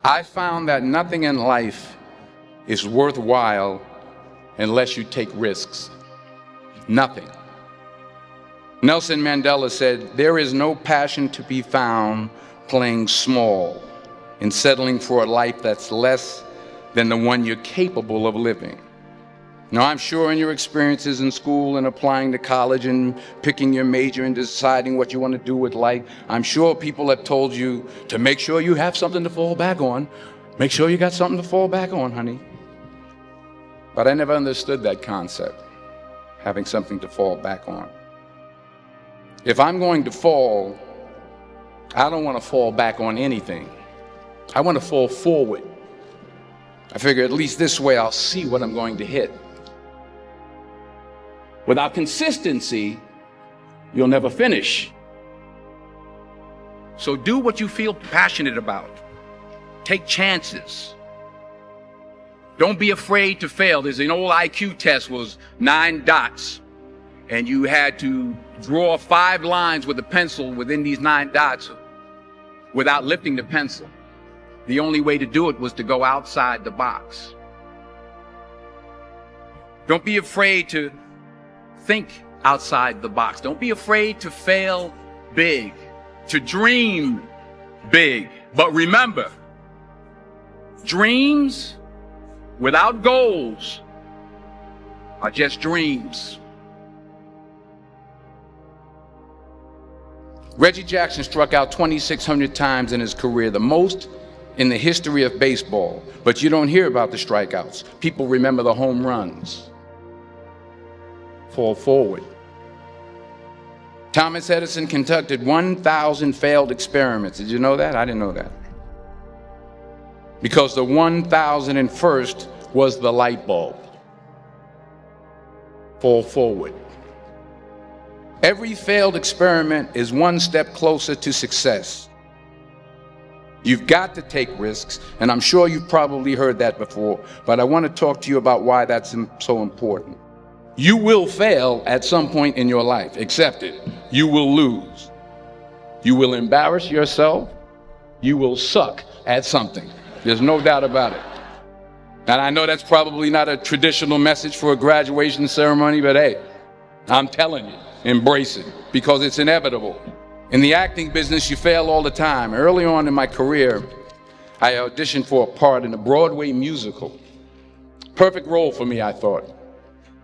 I found that nothing in life is worthwhile unless you take risks. Nothing. Nelson Mandela said, "There is no passion to be found playing small and settling for a life that's less than the one you're capable of living." Now, I'm sure in your experiences in school and applying to college and picking your major and deciding what you want to do with life, I'm sure people have told you to make sure you have something to fall back on. Make sure you got something to fall back on, honey. But I never understood that concept, having something to fall back on. If I'm going to fall, I don't want to fall back on anything. I want to fall forward. I figure at least this way I'll see what I'm going to hit. Without consistency, you'll never finish. So do what you feel passionate about. Take chances. Don't be afraid to fail. There's an old IQ test, was 9 dots, and you had to draw 5 lines with a pencil within these 9 dots without lifting the pencil. The only way to do it was to go outside the box. Don't be afraid to think outside the box. Don't be afraid to fail big, to dream big. But remember, dreams without goals are just dreams. Reggie Jackson struck out 2,600 times in his career, the most in the history of baseball. But you don't hear about the strikeouts. People remember the home runs. Fall forward. Thomas Edison conducted 1,000 failed experiments. Did you know that? I didn't know that. Because the 1,001st was the light bulb. Fall forward. Every failed experiment is one step closer to success. You've got to take risks, and I'm sure you've probably heard that before, but I want to talk to you about why that's so important. You will fail at some point in your life. Accept it. You will lose. You will embarrass yourself. You will suck at something. There's no doubt about it. And I know that's probably not a traditional message for a graduation ceremony, but hey, I'm telling you, embrace it, because it's inevitable. In the acting business, you fail all the time. Early on in my career, I auditioned for a part in a Broadway musical. Perfect role for me, I thought,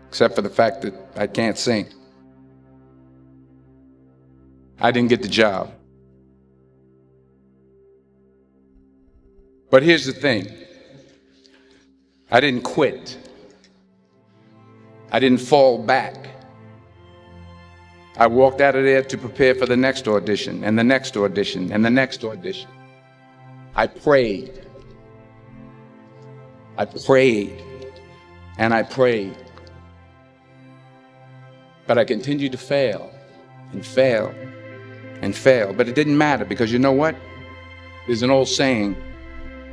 except for the fact that I can't sing. I didn't get the job. But here's the thing. I didn't quit. I didn't fall back. I walked out of there to prepare for the next audition, and the next audition, and the next audition. I prayed. I prayed. And I prayed. But I continued to fail, and fail, and fail. But it didn't matter, because you know what? There's an old saying,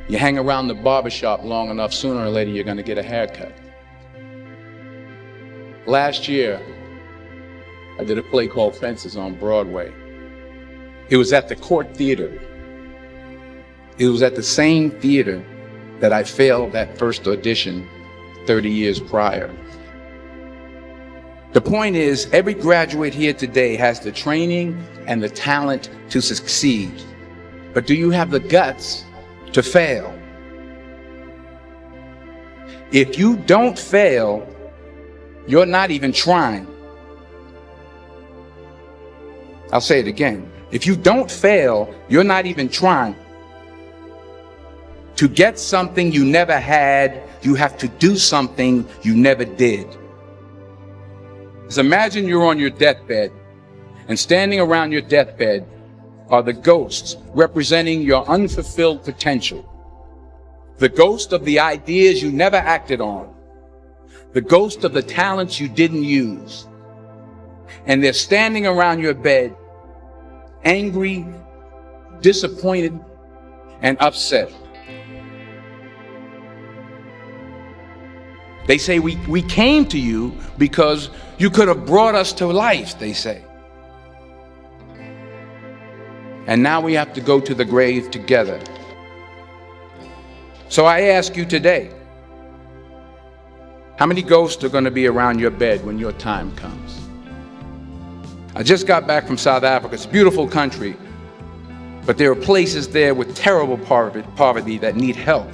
you hang around the barbershop long enough, sooner or later you're going to get a haircut. Last year, I did a play called Fences on Broadway. It was at the Court Theater. It was at the same theater that I failed that first audition 30 years prior. The point is, every graduate here today has the training and the talent to succeed. But do you have the guts to fail? If you don't fail, you're not even trying. I'll say it again. If you don't fail, you're not even trying. To get something you never had, you have to do something you never did. So imagine you're on your deathbed, and standing around your deathbed are the ghosts representing your unfulfilled potential. The ghost of the ideas you never acted on. The ghost of the talents you didn't use. And they're standing around your bed, angry, disappointed, and upset. They say, we came to you because you could have brought us to life, they say. And now we have to go to the grave together. So I ask you today, how many ghosts are going to be around your bed when your time comes? I just got back from South Africa. It's a beautiful country, but there are places there with terrible poverty that need help.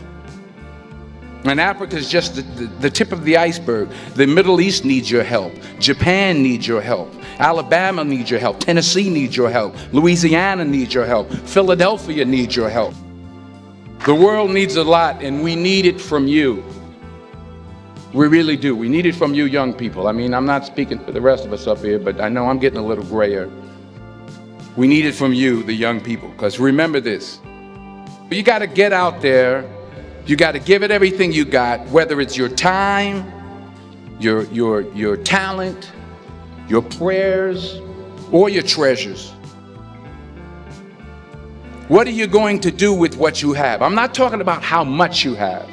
And Africa is just the tip of the iceberg. The Middle East needs your help. Japan needs your help. Alabama needs your help. Tennessee needs your help. Louisiana needs your help. Philadelphia needs your help. The world needs a lot, and we need it from you. We really do. We need it from you young people. I mean, I'm not speaking for the rest of us up here, but I know I'm getting a little grayer. We need it from you, the young people, because remember this. You got to get out there. You got to give it everything you got, whether it's your time, your talent, your prayers, or your treasures. What are you going to do with what you have? I'm not talking about how much you have.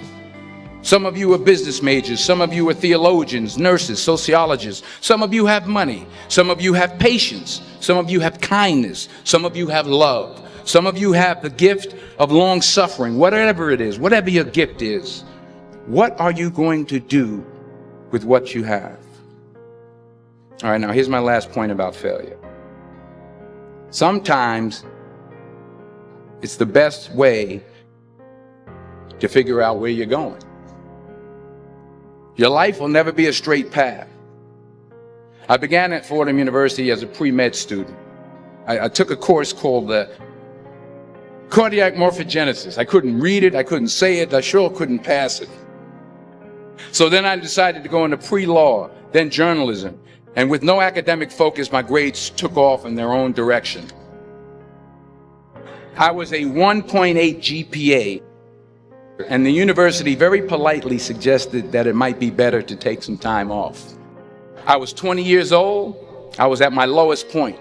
Some of you are business majors. Some of you are theologians, nurses, sociologists. Some of you have money. Some of you have patience. Some of you have kindness. Some of you have love. Some of you have the gift of long suffering. Whatever it is, whatever your gift is, what are you going to do with what you have? All right, now here's my last point about failure. Sometimes it's the best way to figure out where you're going. Your life will never be a straight path. I began at Fordham University as a pre-med student. I took a course called cardiac morphogenesis. I couldn't read it, I couldn't say it, I sure couldn't pass it. So then I decided to go into pre-law, then journalism. And with no academic focus, my grades took off in their own direction. I was a 1.8 GPA, and the university very politely suggested that it might be better to take some time off. I was 20 years old. I was at my lowest point.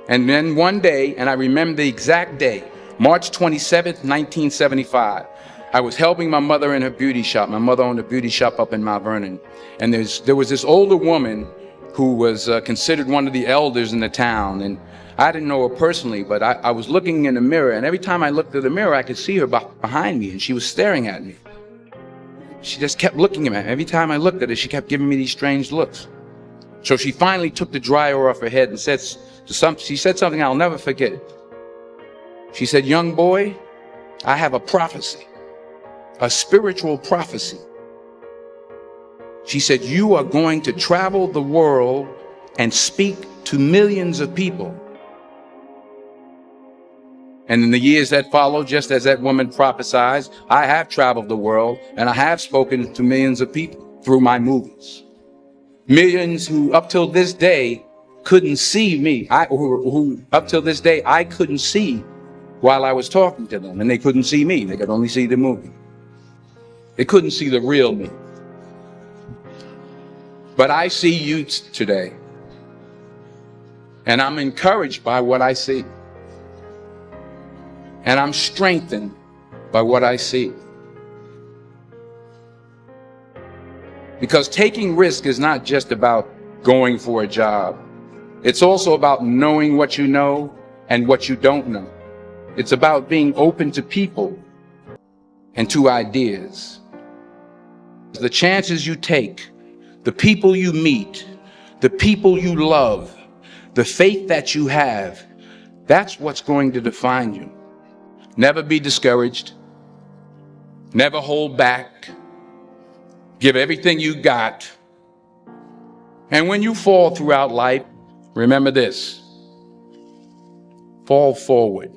And then one day, and I remember the exact day, March 27th, 1975, I was helping my mother in her beauty shop. My mother owned a beauty shop up in Mount Vernon. And there was this older woman who was considered one of the elders in the town. And I didn't know her personally, but I was looking in the mirror, and every time I looked at the mirror, I could see her behind me, and she was staring at me. She just kept looking at me. Every time I looked at her, she kept giving me these strange looks. So she finally took the dryer off her head and she said something I'll never forget. She said, "Young boy, I have a prophecy, a spiritual prophecy." She said, "You are going to travel the world and speak to millions of people." And in the years that followed, just as that woman prophesied, I have traveled the world and I have spoken to millions of people through my movies. Millions who up till this day couldn't see me, who up till this day I couldn't see while I was talking to them, and they couldn't see me. They could only see the movie. They couldn't see the real me. But I see you today, and I'm encouraged by what I see. And I'm strengthened by what I see. Because taking risk is not just about going for a job. It's also about knowing what you know and what you don't know. It's about being open to people and to ideas. The chances you take, the people you meet, the people you love, the faith that you have, that's what's going to define you. Never be discouraged. Never hold back. Give everything you got. And when you fall throughout life, remember this: fall forward.